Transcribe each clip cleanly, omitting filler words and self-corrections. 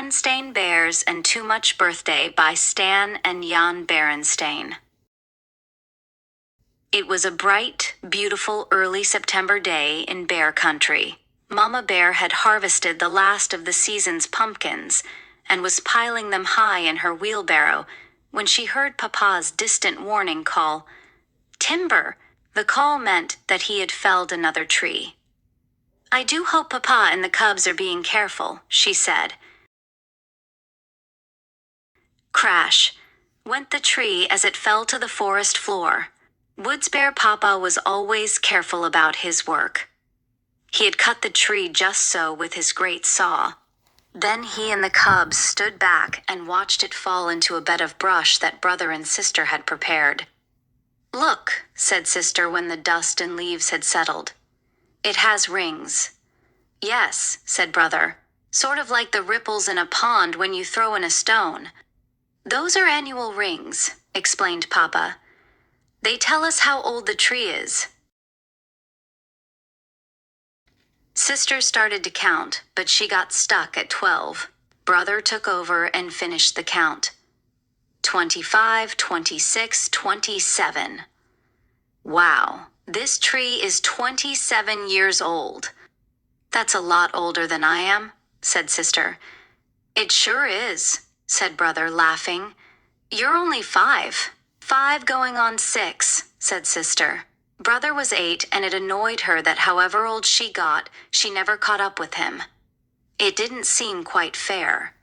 Berenstain Bears and Too Much Birthday by Stan&Jan Berenstain. It was a bright, beautiful early September day in Bear Country. Mama Bear had harvested the last of the season's pumpkins and was piling them high in her wheelbarrow when she heard Papa's distant warning call, "Timber!" The call meant that he had felled another tree. "I do hope Papa and the cubs are being careful," she said. Crash went the tree as it fell to the forest floor. Woods Bear Papa was always careful about his work. He had cut the tree just so with his great saw. Then he and the cubs stood back and watched it fall into a bed of brush that brother and sister had prepared. "Look," said sister when the dust and leaves had settled. "It has rings." "Yes," said brother, "sort of like the ripples in a pond when you throw in a stone." "Those are annual rings," explained Papa. "They tell us how old the tree is." Sister started to count, but she got stuck at 12. Brother took over and finished the count. 25, 26, 27. "Wow, this tree is 27 years old." "That's a lot older than I am," said sister. "It sure is," said brother, laughing. "You're only 5. 5 going on 6, said sister. Brother was 8, and it annoyed her that however old she got, she never caught up with him. It didn't seem quite fair.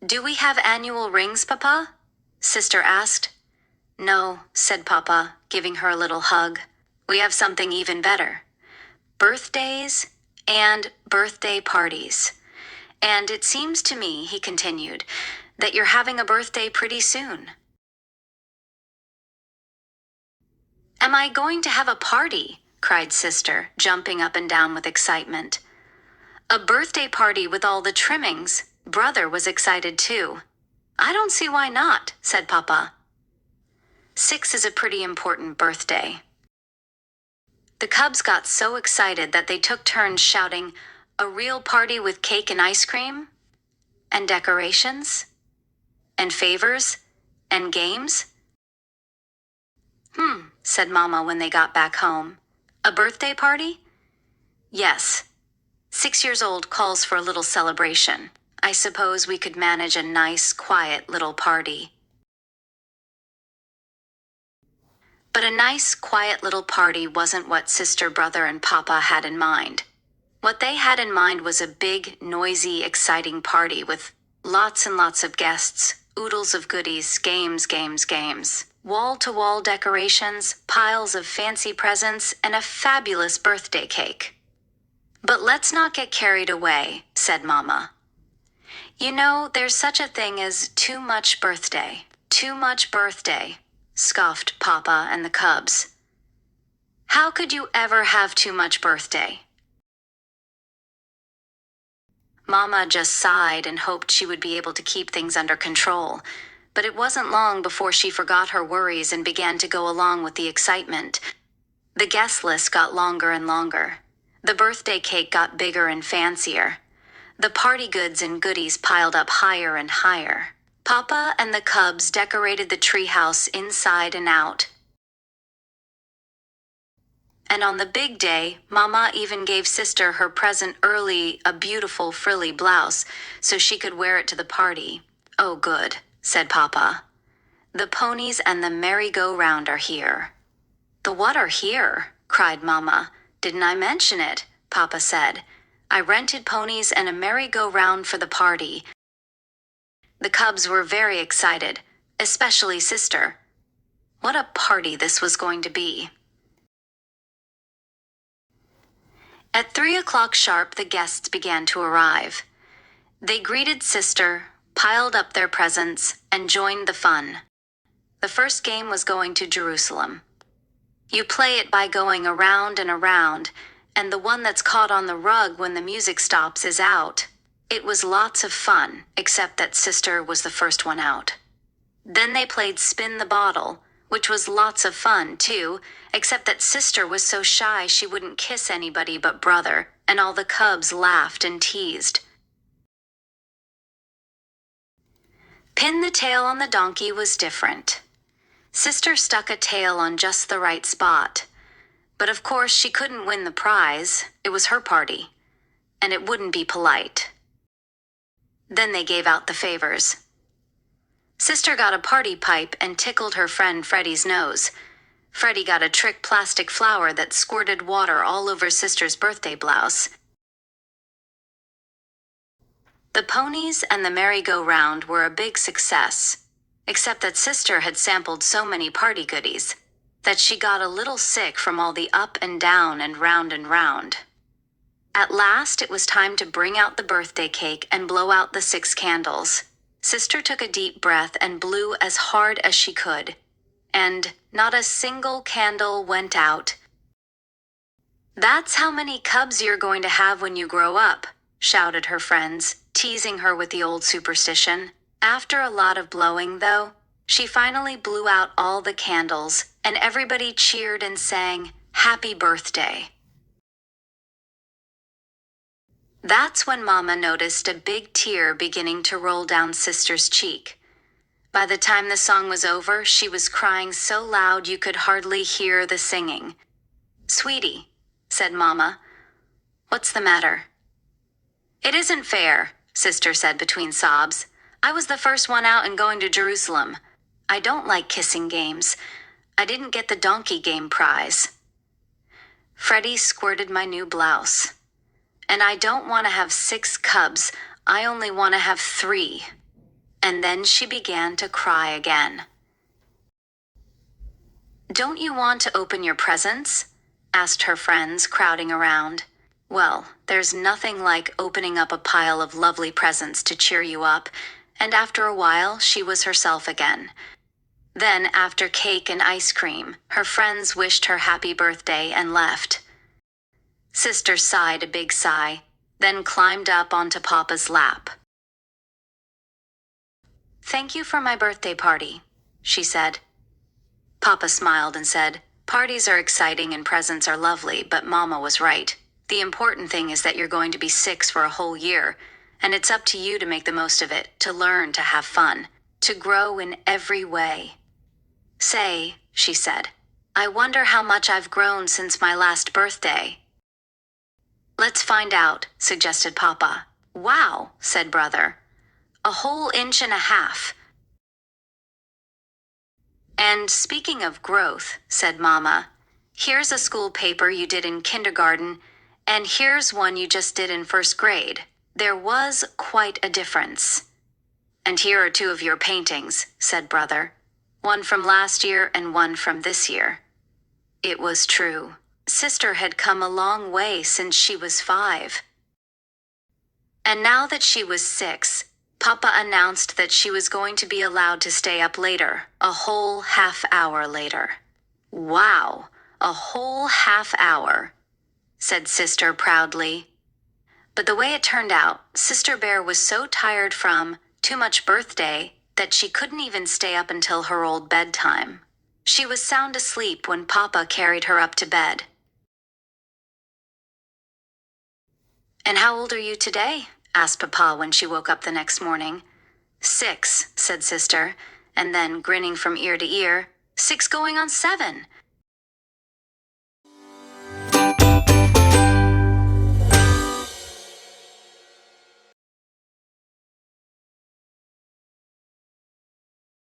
"Do we have annual rings, Papa?" sister asked. "No," said Papa, giving her a little hug. "We have something even better. Birthdays and birthday parties. And it seems to me," he continued, "that you're having a birthday pretty soon." "Am I going to have a party?" cried sister, jumping up and down with excitement. "A birthday party with all the trimmings." Brother was excited too. "I don't see why not," said Papa. 6 is a pretty important birthday. The cubs got so excited that they took turns shouting, "A real party with cake and ice cream? And decorations? And favors? And games?" Said Mama when they got back home. "A birthday party?" "Yes. 6 years old calls for a little celebration. I suppose we could manage a nice, quiet little party." But a nice, quiet little party wasn't what sister, brother, and Papa had in mind. What they had in mind was a big, noisy, exciting party with lots and lots of guests, oodles of goodies, games. Wall-to-wall decorations, piles of fancy presents, and a fabulous birthday cake. "But let's not get carried away," said Mama. "You know, there's such a thing as too much birthday." "Too much birthday," scoffed Papa and the cubs. "How could you ever have too much birthday?" Mama just sighed and hoped she would be able to keep things under control. But it wasn't long before she forgot her worries and began to go along with the excitement. The guest list got longer and longer. The birthday cake got bigger and fancier. The party goods and goodies piled up higher and higher. Papa and the cubs decorated the treehouse inside and out. And on the big day, Mama even gave sister her present early, a beautiful frilly blouse, so she could wear it to the party. "Oh, good," said Papa. "The ponies and the merry-go-round are here." "The what are here?" cried Mama. "Didn't I mention it?" Papa said. "I rented ponies and a merry-go-round for the party." The cubs were very excited, especially sister. What a party this was going to be. At 3 o'clock sharp, the guests began to arrive. They greeted sister, piled up their presents, and joined the fun. The first game was going to Jerusalem. You play it by going around and around, and the one that's caught on the rug when the music stops is out. It was lots of fun, except that sister was the first one out. Then they played Spin the Bottle, which was lots of fun, too, except that sister was so shy she wouldn't kiss anybody but brother, and all the cubs laughed and teased. Pin the tail on the donkey was different. Sister stuck a tail on just the right spot. But of course she couldn't win the prize. It was her party. And it wouldn't be polite. Then they gave out the favors. Sister got a party pipe and tickled her friend Freddie's nose. Freddie got a trick plastic flower that squirted water all over Sister's birthday blouse. The ponies and the merry-go-round were a big success, except that Sister had sampled so many party goodies that she got a little sick from all the up and down and round and round. At last, it was time to bring out the birthday cake and blow out the 6 candles. Sister took a deep breath and blew as hard as she could, and not a single candle went out. "That's how many cubs you're going to have when you grow up," shouted her friends, teasing her with the old superstition. After a lot of blowing, though, she finally blew out all the candles, and everybody cheered and sang, "Happy Birthday." That's when Mama noticed a big tear beginning to roll down Sister's cheek. By the time the song was over, she was crying so loud you could hardly hear the singing. "Sweetie," said Mama, "what's the matter?" "It isn't fair," Sister said between sobs. "I was the first one out and going to Jerusalem. I don't like kissing games. I didn't get the donkey game prize. Freddie squirted my new blouse. And I don't want to have 6 cubs. I only want to have 3. And then she began to cry again. "Don't you want to open your presents?" asked her friends, crowding around. Well, there's nothing like opening up a pile of lovely presents to cheer you up, and after a while, she was herself again. Then, after cake and ice cream, her friends wished her happy birthday and left. Sister sighed a big sigh, then climbed up onto Papa's lap. "Thank you for my birthday party," she said. Papa smiled and said, "Parties are exciting and presents are lovely, but Mama was right. The important thing is that you're going to be 6 for a whole year, and it's up to you to make the most of it, to learn, to have fun, to grow in every way." "Say," she said, "I wonder how much I've grown since my last birthday." "Let's find out," suggested Papa. "Wow," said Brother. "A whole 1.5 inches." "And speaking of growth," said Mama, "here's a school paper you did in kindergarten, and here's one you just did in 1st grade. There was quite a difference." "And here are 2 of your paintings," said Brother. "One from last year and one from this year." It was true. Sister had come a long way since she was 5. And now that she was 6, Papa announced that she was going to be allowed to stay up later, a whole half-hour later. "Wow, a whole half-hour," said Sister proudly. But the way it turned out, Sister Bear was so tired from too much birthday that she couldn't even stay up until her old bedtime. She was sound asleep when Papa carried her up to bed. "And how old are you today?" asked Papa when she woke up the next morning. 6, said Sister, and then, grinning from ear to ear, 6 going on 7.